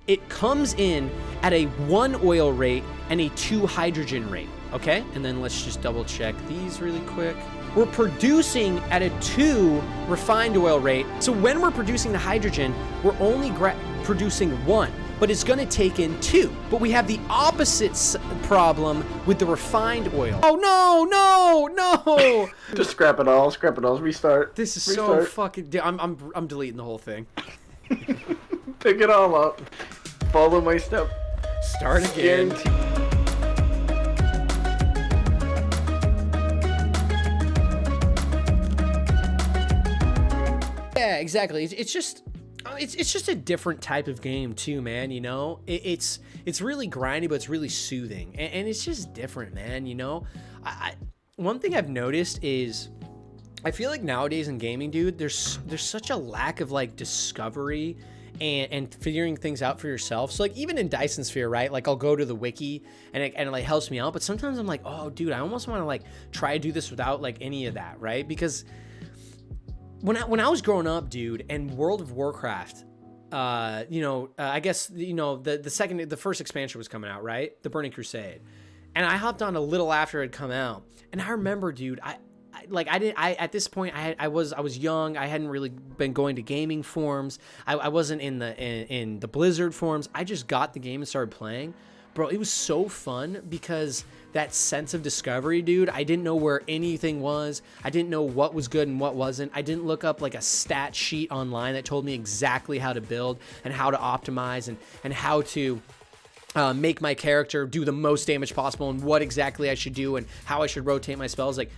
it comes in at a 1 oil rate and a 2 hydrogen rate, okay? And then let's just double check these really quick. We're producing at a 2 refined oil rate. So when we're producing the hydrogen, we're only producing 1, but it's gonna take in 2. But we have the opposite problem with the refined oil. Oh no! Just scrap it all, restart. This is so fucking, I'm deleting the whole thing. Pick it all up. Follow my step. Start again. Yeah, exactly. It's just a different type of game too, man. You know, it's really grindy, but it's really soothing, and it's just different, man. You know, one thing I've noticed is I feel like nowadays in gaming, dude, there's such a lack of like discovery and figuring things out for yourself. So like even in Dyson Sphere, right? Like I'll go to the wiki and it like helps me out, but sometimes I'm like, oh, dude, I almost want to like try to do this without like any of that, right? Because when I was growing up, dude, and World of Warcraft, I guess, the first expansion was coming out, right? The Burning Crusade. And I hopped on a little after it had come out. And I remember, dude, at this point I was young. I hadn't really been going to gaming forums. I wasn't in the Blizzard forums. I just got the game and started playing. Bro, it was so fun because that sense of discovery, dude. I didn't know where anything was. I didn't know what was good and what wasn't. I didn't look up like a stat sheet online that told me exactly how to build and how to optimize and how to make my character do the most damage possible and what exactly I should do and how I should rotate my spells. Like,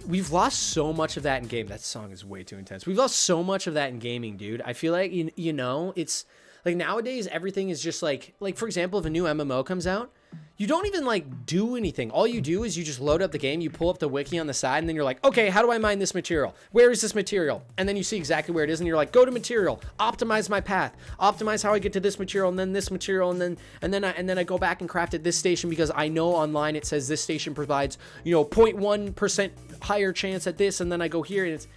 we've lost so much of that in game. That song is way too intense. We've lost so much of that in gaming, dude. I feel like, it's like nowadays everything is just like for example, if a new MMO comes out, you don't even like do anything. All you do is you just load up the game, you pull up the wiki on the side, and then you're like, okay, how do I mine this material? Where is this material? And then you see exactly where it is, and you're like, go to material, optimize my path, optimize how I get to this material, and then this material, and then I go back and craft at this station because I know online it says this station provides 0.1% higher chance at this, and then I go here, and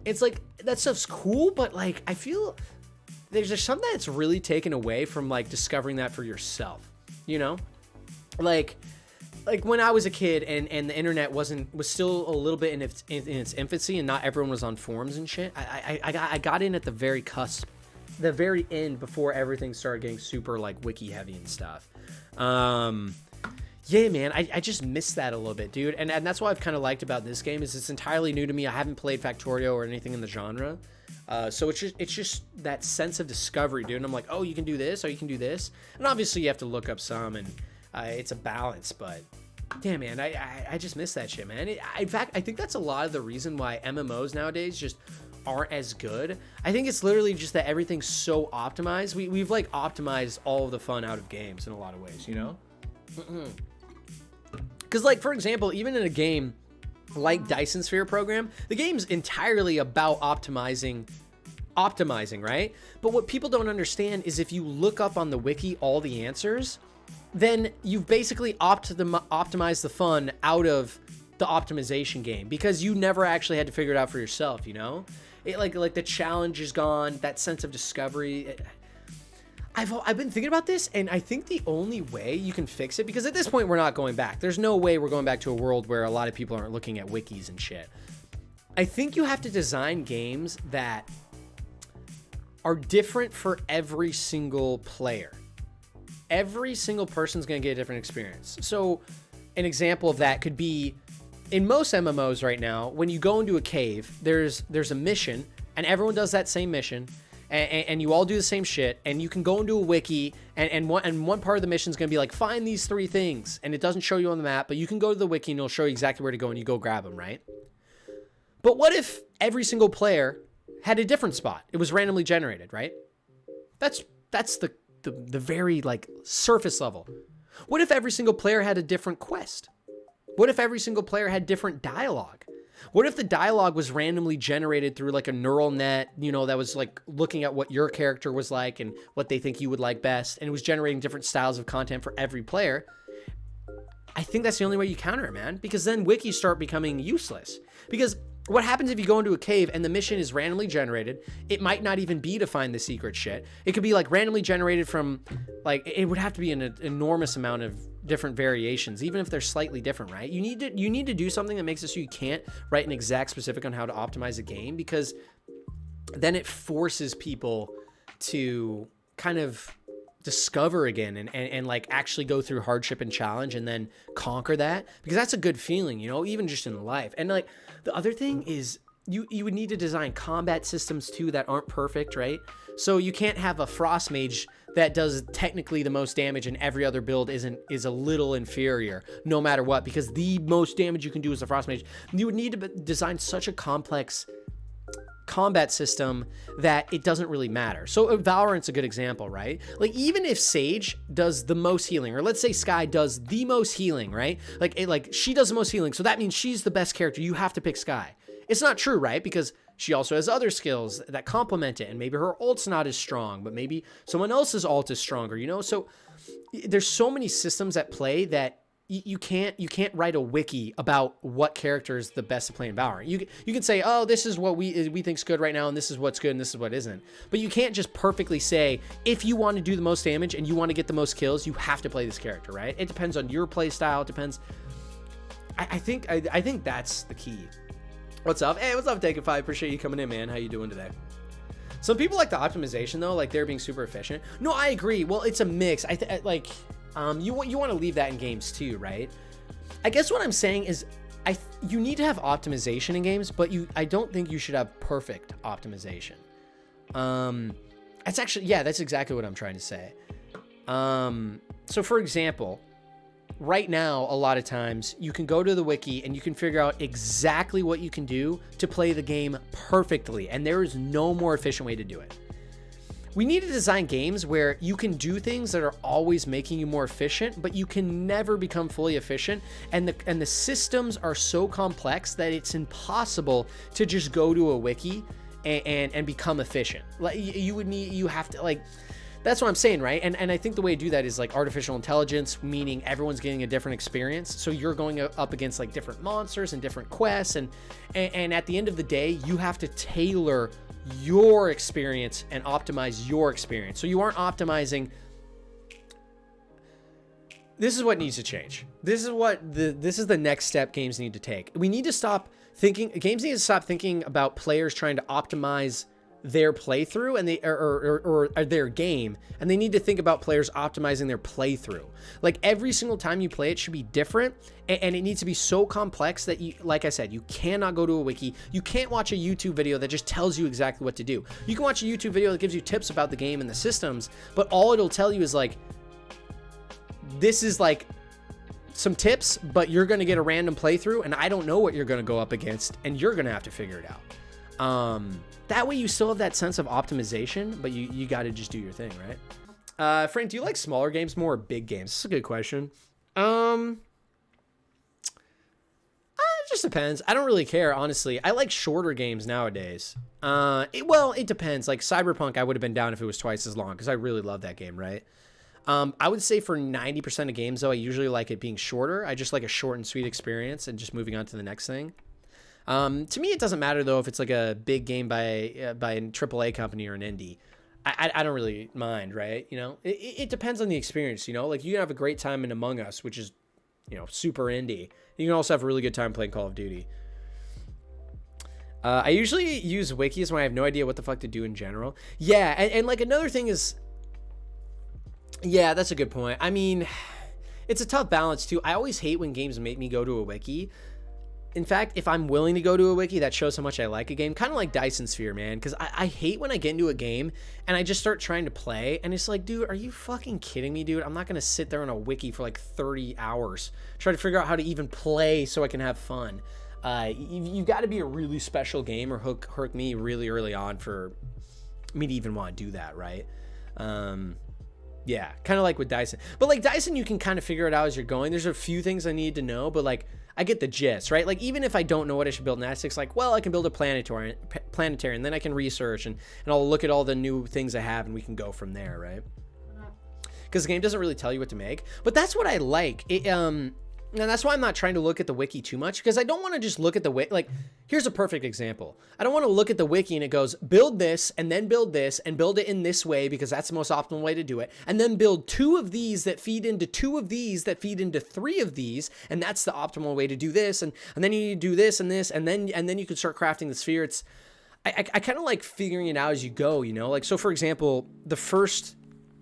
it's like that stuff's cool, but like I feel there's just something that's really taken away from like discovering that for yourself, like when I was a kid and the internet was still a little bit in its infancy and not everyone was on forums and shit. I got in at the very cusp, the very end before everything started getting super like wiki heavy and stuff. Yeah, man, I just missed that a little bit, dude. And that's what I've kind of liked about this game is it's entirely new to me. I haven't played Factorio or anything in the genre. So it's just that sense of discovery, dude. And I'm like, oh, you can do this, or you can do this. And obviously you have to look up some, and it's a balance. But damn, man, I just miss that shit, man. In fact, I think that's a lot of the reason why MMOs nowadays just aren't as good. I think it's literally just that everything's so optimized. We've like optimized all of the fun out of games in a lot of ways, Because like, for example, even in a game like Dyson Sphere Program, the game's entirely about optimizing, right? But what people don't understand is if you look up on the wiki all the answers, then you've basically optimized the fun out of the optimization game because you never actually had to figure it out for yourself, It like the challenge is gone, that sense of discovery. I've been thinking about this, and I think the only way you can fix it, because at this point we're not going back. There's no way we're going back to a world where a lot of people aren't looking at wikis and shit. I think you have to design games that are different for every single player. Every single person's going to get a different experience. So an example of that could be in most MMOs right now, when you go into a cave, there's a mission, and everyone does that same mission. And you all do the same shit, and you can go into a wiki, and one part of the mission is going to be like, find these 3 things, and it doesn't show you on the map, but you can go to the wiki and it'll show you exactly where to go, and you go grab them, right? But what if every single player had a different spot? It was randomly generated, right? That's the very like surface level. What if every single player had a different quest? What if every single player had different dialogue? What if the dialogue was randomly generated through like a neural net, that was like looking at what your character was like and what they think you would like best, and it was generating different styles of content for every player? I think that's the only way you counter it, man, because then wikis start becoming useless. Because what happens if you go into a cave and the mission is randomly generated? It might not even be to find the secret shit. It could be like randomly generated from, like, it would have to be an enormous amount of different variations, even if they're slightly different, right? You need to do something that makes it so you can't write an exact specific on how to optimize a game, because then it forces people to kind of discover again and like actually go through hardship and challenge and then conquer that, because that's a good feeling, you know, even just in life. And like the other thing is you would need to design combat systems too that aren't perfect, right? So you can't have a frost mage that does technically the most damage and every other build is a little inferior no matter what, because the most damage you can do is a frost mage. You would need to design such a complex combat system that it doesn't really matter. So Valorant's a good example, right? Like even if Sage does the most healing, or let's say Skye does the most healing, right? Like she does the most healing, so that means she's the best character. You have to pick Skye. It's not true, right? Because she also has other skills that complement it, and maybe her ult's not as strong, but maybe someone else's ult is stronger, you know? So there's so many systems at play that you can't write a wiki about what character is the best to play in Valorant. You can say, oh, this is what we think's good right now, and this is what's good, and this is what isn't. But you can't just perfectly say, if you want to do the most damage and you want to get the most kills, you have to play this character, right? It depends on your play style. It depends. I think that's the key. What's up? Hey, what's up, Take 5? Appreciate you coming in, man. How you doing today? Some people like the optimization though, like they're being super efficient. No, I agree. Well, it's a mix. You want to leave that in games too, right? I guess what I'm saying is you need to have optimization in games, but I don't think you should have perfect optimization. That's exactly what I'm trying to say. So for example, right now, a lot of times you can go to the wiki and you can figure out exactly what you can do to play the game perfectly, and there is no more efficient way to do it. We need to design games where you can do things that are always making you more efficient, but you can never become fully efficient. And the systems are so complex that it's impossible to just go to a wiki and become efficient. Like you have to, like, that's what I'm saying, right? And I think the way to do that is like artificial intelligence, meaning everyone's getting a different experience. So you're going up against like different monsters and different quests, and at the end of the day, you have to tailor your experience and optimize your experience. So you aren't optimizing. This is what needs to change. This is the next step games need to take. Games need to stop thinking about players trying to optimize their playthrough and or their game, and they need to think about players optimizing their playthrough. Like every single time you play, it should be different, and it needs to be so complex that you, like I said, you cannot go to a wiki. You can't watch a YouTube video that just tells you exactly what to do. You can watch a YouTube video that gives you tips about the game and the systems, but all it'll tell you is like, this is like some tips, but you're going to get a random playthrough, and I don't know what you're going to go up against, and you're going to have to figure it out. That way you still have that sense of optimization, but you got to just do your thing, right? Frank, do you like smaller games more or big games? This is a good question. It just depends. I don't really care, honestly. I like shorter games nowadays. It depends. Like Cyberpunk, I would have been down if it was twice as long, because I really love that game, right? I would say for 90% of games, though, I usually like it being shorter. I just like a short and sweet experience and just moving on to the next thing. To me, it doesn't matter, though, if it's like a big game by a AAA company or an indie. I don't really mind, right? You know, it depends on the experience, you know? Like, you can have a great time in Among Us, which is, you know, super indie. You can also have a really good time playing Call of Duty. I usually use wikis when I have no idea what the fuck to do in general. Yeah, and like another thing is... Yeah, that's a good point. I mean, it's a tough balance, too. I always hate when games make me go to a wiki. In fact, if I'm willing to go to a wiki, that shows how much I like a game. Kind of like Dyson Sphere, man. Because I hate when I get into a game and I just start trying to play. And it's like, dude, are you fucking kidding me, dude? I'm not going to sit there on a wiki for like 30 hours. Try to figure out how to even play so I can have fun. You've got to be a really special game or hook me really early on for me to even want to do that, right? Yeah, kind of like with Dyson. But like Dyson, you can kind of figure it out as you're going. There's a few things I need to know, but like I get the gist, right? Like even if I don't know what I should build next, it's like, well, I can build a planetary, and then I can research and I'll look at all the new things I have and we can go from there, right? Because the game doesn't really tell you what to make. But that's what I like. And that's why I'm not trying to look at the wiki too much, because I don't want to just look at the wiki. Like, here's a perfect example. I don't want to look at the wiki and it goes, build this and then build this and build it in this way because that's the most optimal way to do it. And then build 2 of these that feed into 2 of these that feed into 3 of these. And that's the optimal way to do this. And then you need to do this and this. And then you can start crafting the sphere. I kind of like figuring it out as you go, you know? Like, so for example, the first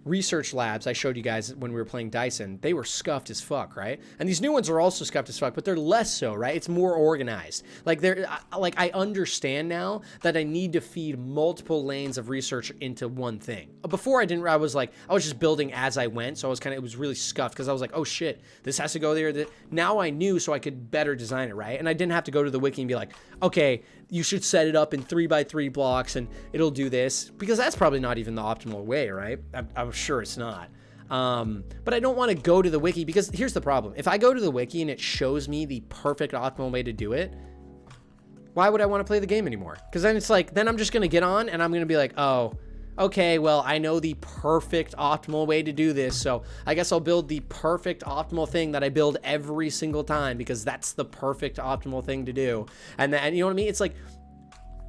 research labs I showed you guys when we were playing Dyson, they were scuffed as fuck, right? And these new ones are also scuffed as fuck, but they're less so, right? It's more organized. Like I understand now that I need to feed multiple lanes of research into one thing. Before I was just building as I went, so it was really scuffed because I was like, oh shit, this has to go there. Now I knew, so I could better design it, right? And I didn't have to go to the wiki and be like, okay, you should set it up in 3x3 blocks and it'll do this, because that's probably not even the optimal way, right? I'm sure it's not. But I don't want to go to the wiki, because here's the problem. If I go to the wiki and it shows me the perfect optimal way to do it, why would I want to play the game anymore? Because then it's like, then I'm just going to get on and I'm going to be like, oh, okay, well, I know the perfect optimal way to do this, so I guess I'll build the perfect optimal thing that I build every single time, because that's the perfect optimal thing to do. And you know what I mean? It's like,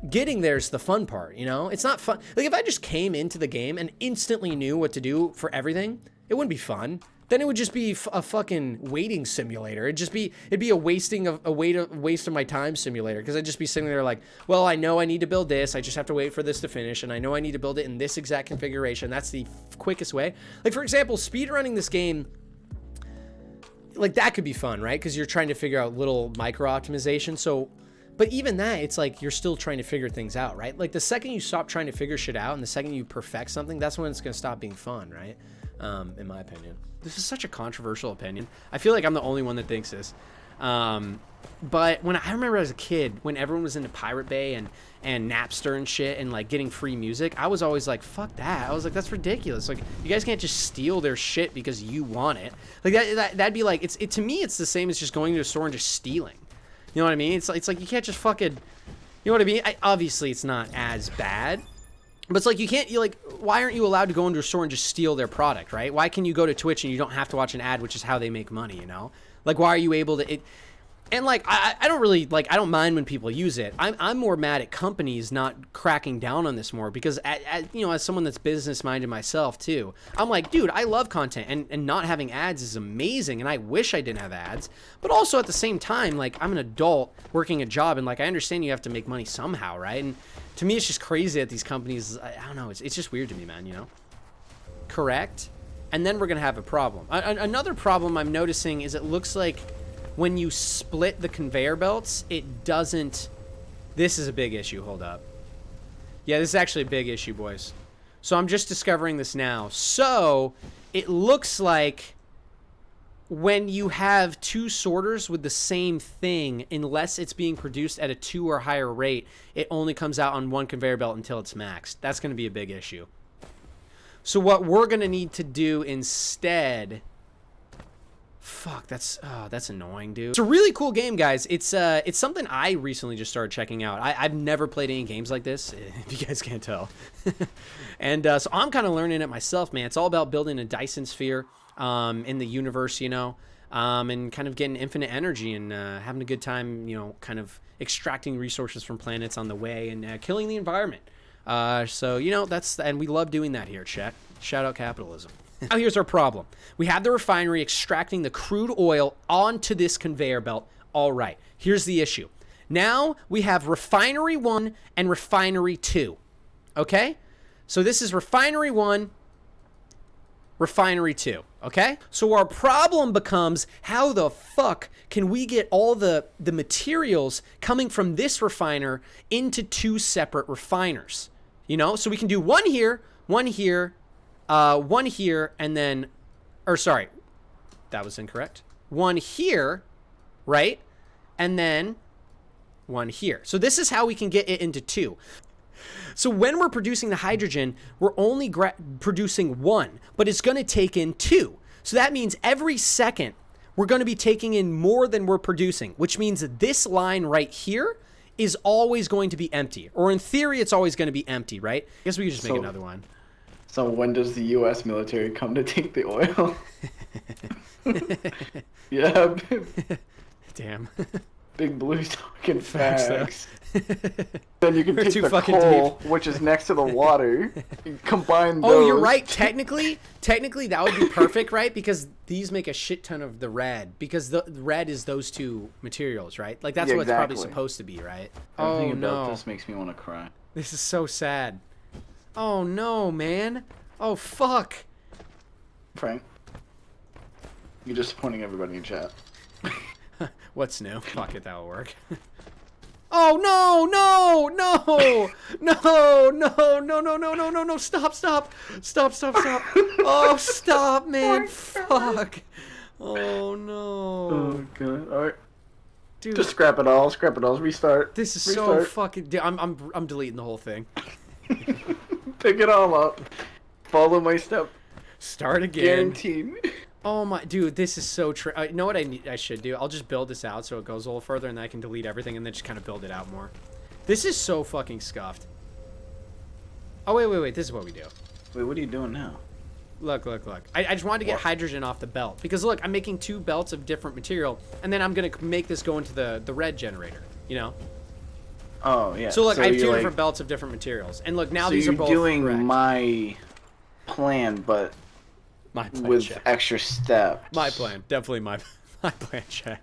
getting there's the fun part, you know? It's not fun. Like, if I just came into the game and instantly knew what to do for everything, it wouldn't be fun. Then it would just be a fucking waiting simulator. It'd be a waste of my time simulator, because I'd just be sitting there like, well, I know I need to build this. I just have to wait for this to finish, and I know I need to build it in this exact configuration. That's the quickest way. Like, for example, speedrunning this game, like, that could be fun, right? Because you're trying to figure out little micro optimizations. So, but even that, it's like you're still trying to figure things out, right? Like, the second you stop trying to figure shit out and the second you perfect something, that's when it's going to stop being fun, right? In my opinion. This is such a controversial opinion. I feel like I'm the only one that thinks this. But when I remember as a kid, when everyone was into Pirate Bay and Napster and shit and like getting free music, I was always like, fuck that. I was like, that's ridiculous. Like, you guys can't just steal their shit because you want it. Like, that'd be like, to me, it's the same as just going to a store and just stealing. You know what I mean? It's like you can't just fucking, you know what I mean? Obviously, it's not as bad. But it's like, why aren't you allowed to go into a store and just steal their product, right? Why can you go to Twitch and you don't have to watch an ad, which is how they make money, you know? Like, why are you able to... And, like, I don't really... Like, I don't mind when people use it. I'm more mad at companies not cracking down on this more, because, you know, as someone that's business-minded myself, too, I'm like, dude, I love content, and not having ads is amazing, and I wish I didn't have ads. But also, at the same time, like, I'm an adult working a job, and, like, I understand you have to make money somehow, right? And to me, it's just crazy that these companies... I don't know. It's just weird to me, man, you know? Correct? And then we're going to have a problem. Another problem I'm noticing is it looks like when you split the conveyor belts, it doesn't... This is a big issue. Hold up. Yeah, this is actually a big issue, boys. So I'm just discovering this now. So it looks like when you have 2 sorters with the same thing, unless it's being produced at a 2 or higher rate, it only comes out on 1 conveyor belt until it's maxed. That's going to be a big issue. So what we're going to need to do instead... Fuck, that's annoying, dude. It's a really cool game, guys. It's something I recently just started checking out. I've never played any games like this, if you guys can't tell. And so I'm kind of learning it myself, man. It's all about building a Dyson Sphere in the universe, you know, and kind of getting infinite energy and having a good time, you know, kind of extracting resources from planets on the way and killing the environment. So, you know, and we love doing that here, chat. Shout out capitalism. Now here's our problem. We have the refinery extracting the crude oil onto this conveyor belt. All right, here's the issue. Now we have refinery 1 and refinery 2. Okay? So this is refinery 1, refinery 2. Okay? So our problem becomes, how the fuck can we get all the materials coming from this refiner into 2 separate refiners? You know? So we can do one here, one here, and then, or sorry, that was incorrect. One here, right? And then one here. So this is how we can get it into 2. So when we're producing the hydrogen, we're only producing 1, but it's going to take in 2. So that means every second we're going to be taking in more than we're producing, which means that this line right here is always going to be empty. Or in theory, it's always going to be empty, right? I guess we could just make another one. So when does the U.S. military come to take the oil? Yeah. Damn. Big Blue's talking Facts, facts. Then you can We're take too the fucking coal, which is next to the water, and combine those. Oh, you're right. Technically that would be perfect, right? Because these make a shit ton of the red. Because the red is those two materials, right? Like, that's Yeah, what it's probably exactly. supposed to be, right? Everything Oh, about no. this makes me want to cry. This is so sad. Oh, no, man. Oh, fuck. Frank, you're disappointing everybody in chat. What's new? Fuck it, that'll work. Oh, no, no, no, no, no, no, no, no, no, no, no, stop, stop, stop, stop, stop. Oh, stop, man, fuck. Oh, no. Oh, God. All right. Dude, Just scrap it all. Scrap it all. Restart. this is Restart. so fucking... Dude, I'm deleting the whole thing. Pick it all up. Follow my step. Start again. Guaranteed. Oh my, dude, this is so true. You know what I should do? I'll just build this out so it goes a little further, and then I can delete everything and then just kind of build it out more. This is so fucking scuffed. Oh, wait. This is what we do. Wait, what are you doing now? Look. I just wanted to get What? hydrogen off the belt. Because, look, I'm making 2 belts of different material, and then I'm going to make this go into the red generator, you know? Oh, yeah. So, look, I have 2 you're different belts of different materials. And, look, now so these you're are both doing correct. my plan, but My plan, with chat. extra steps. My plan. Definitely my plan, chat.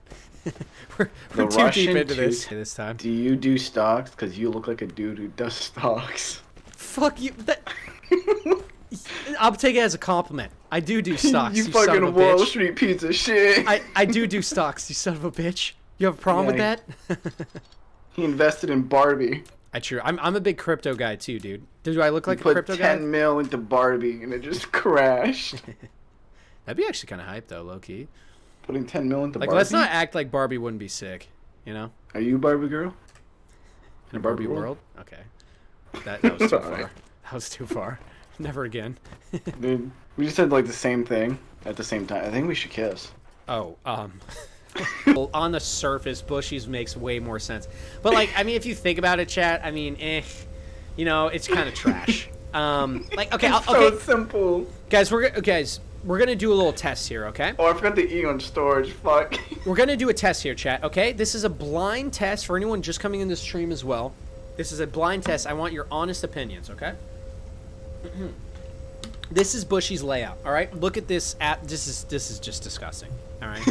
we're The too deep Russian into tooth. this time. Do you do stocks? Because you look like a dude who does stocks. Fuck you. I'll take it as a compliment. I do stocks. You You son fucking of a Wall bitch. Street piece of shit. I do stocks. You son of a bitch. You have a problem Yeah, with that? He invested in Barbie. I'm a big crypto guy too, dude. Do I look like He a put crypto 10 guy? mil into Barbie and it just crashed. That'd be actually kind of hype though, low key. Putting 10 mil into Like, Barbie? let's not act like Barbie wouldn't be sick. You know? Are you a Barbie girl? In a Barbie world? Okay. That was too far. That was too far. Never again. Dude, we just said like the same thing at the same time. I think we should kiss. Oh, well, on the surface, Bushies makes way more sense. But, like, I mean, if you think about it, chat, I mean, you know, it's kind of trash. Like, okay, It's okay. so simple. Guys, we're gonna do a little test here, okay? Oh, I forgot the E on storage. Fuck. We're gonna do a test here, chat, okay? This is a blind test for anyone just coming in the stream as well. This is a blind test. I want your honest opinions, okay? This is Bushy's layout, all right? Look at this app. This is just disgusting, all right?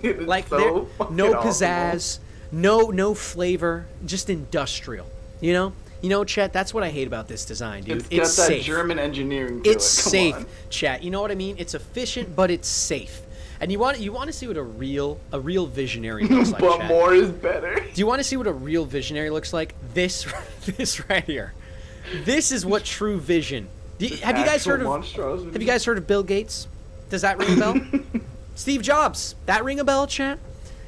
It's Like, so no fucking pizzazz, no flavor, just industrial. You know, chat. That's what I hate about this design, dude. It's It's got that safe. German engineering to It's it. Come safe, on. chat. You know what I mean? It's efficient, but it's safe. And you want to see what a real visionary looks like, But chat. more is better. Do you want to see what a real visionary looks like? This right here. This is what true vision. Have you guys heard of Bill Gates? Does that ring a bell? Steve Jobs. That ring a bell, chat?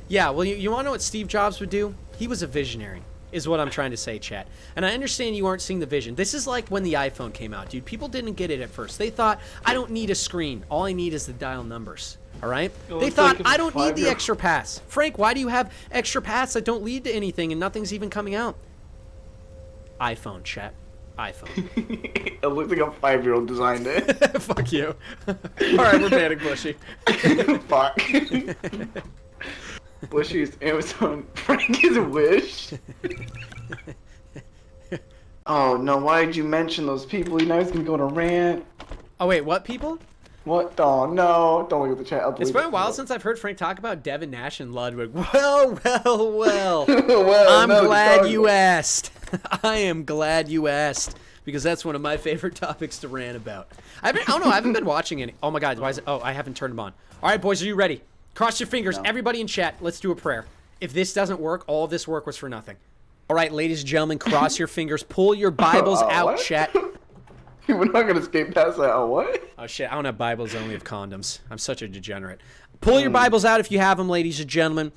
Yeah, well, you want to know what Steve Jobs would do? He was a visionary, is what I'm trying to say, chat. And I understand you aren't seeing the vision. This is like when the iPhone came out, dude. People didn't get it at first. They thought, I don't need a screen. All I need is the dial numbers. All right? They thought, I don't need the extra paths. Frank, why do you have extra paths that don't lead to anything and nothing's even coming out? iPhone, chat. iPhone. It looked like a 5-year-old designed it. Fuck you. All right, we're banning Bushy. Fuck. Bushy's Amazon. Frank is Wish. Oh no! Why did you mention those people? You know he's gonna go to Rant. Oh wait, what people? What? Oh no! Don't look at the chat. I'll It's delete been a it. while since I've heard Frank talk about Devin Nash and Ludwig. Well. Well, I'm no, glad it's you done. asked. I am glad you asked because that's one of my favorite topics to rant about. I haven't been watching any. Oh my God, why is it? Oh, I haven't turned them on. All right, boys, are you ready? Cross your fingers, No. everybody in chat. Let's do a prayer. If this doesn't work, all of this work was for nothing. All right, ladies and gentlemen, cross your fingers. Pull your Bibles out, What? chat. We're not gonna escape past that. Oh what? Oh shit, I don't have Bibles, I only have condoms. I'm such a degenerate. Pull your Bibles out if you have them, ladies and gentlemen.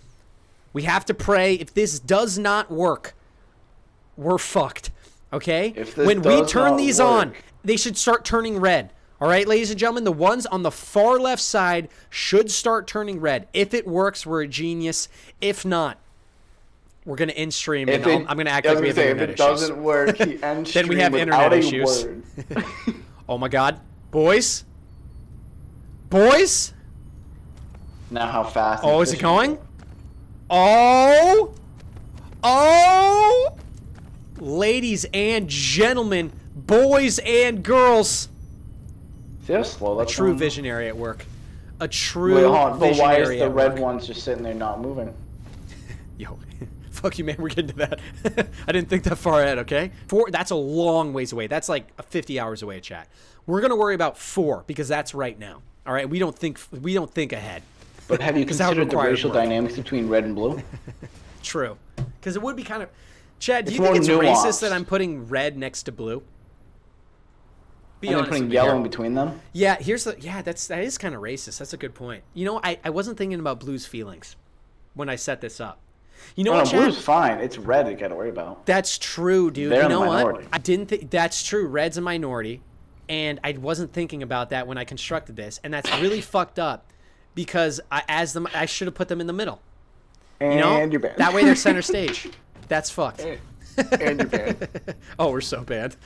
We have to pray. If this does not work, we're fucked. Okay? If this When we does turn not these on, work. they should start turning red. All right, ladies and gentlemen, the ones on the far left side should start turning red. If it works, we're a genius. If not, we're going to end stream, and I'm going to act like we have internet if it issues. doesn't work, he ends Then we have stream internet without a issues. word. Oh my God. Boys? Boys? Now how fast? Oh, is it going? Oh! Oh! Ladies and gentlemen, boys and girls. See how slow A that's true going? visionary at work. A true Wait, hold on. But why is visionary the at red work. ones just sitting there not moving? Yo, fuck you, man. We're getting to that. I didn't think that far ahead, okay? 4, that's a long ways away. That's like 50 hours away, chat. We're going to worry about 4 because that's right now. All right? We don't think ahead. But have you 'Cause that would considered the require racial work. dynamics between red and blue? True. Because it would be kind of... Chad, do It's you think it's more racist nuanced. that I'm putting red next to blue? Be And then honest putting with me yellow here. in between them? Yeah, that is kind of racist. That's a good point. You know, I wasn't thinking about blue's feelings when I set this up. You know No, what, no, Chad? blue's fine. It's red you gotta worry about. That's true, dude. They're You the know what? minority. I didn't think that's true. Red's a minority, and I wasn't thinking about that when I constructed this, and that's really fucked up because I should have put them in the middle. And You know, you're banned. that way they're center stage. That's fucked. And you're banned. Oh, we're so bad.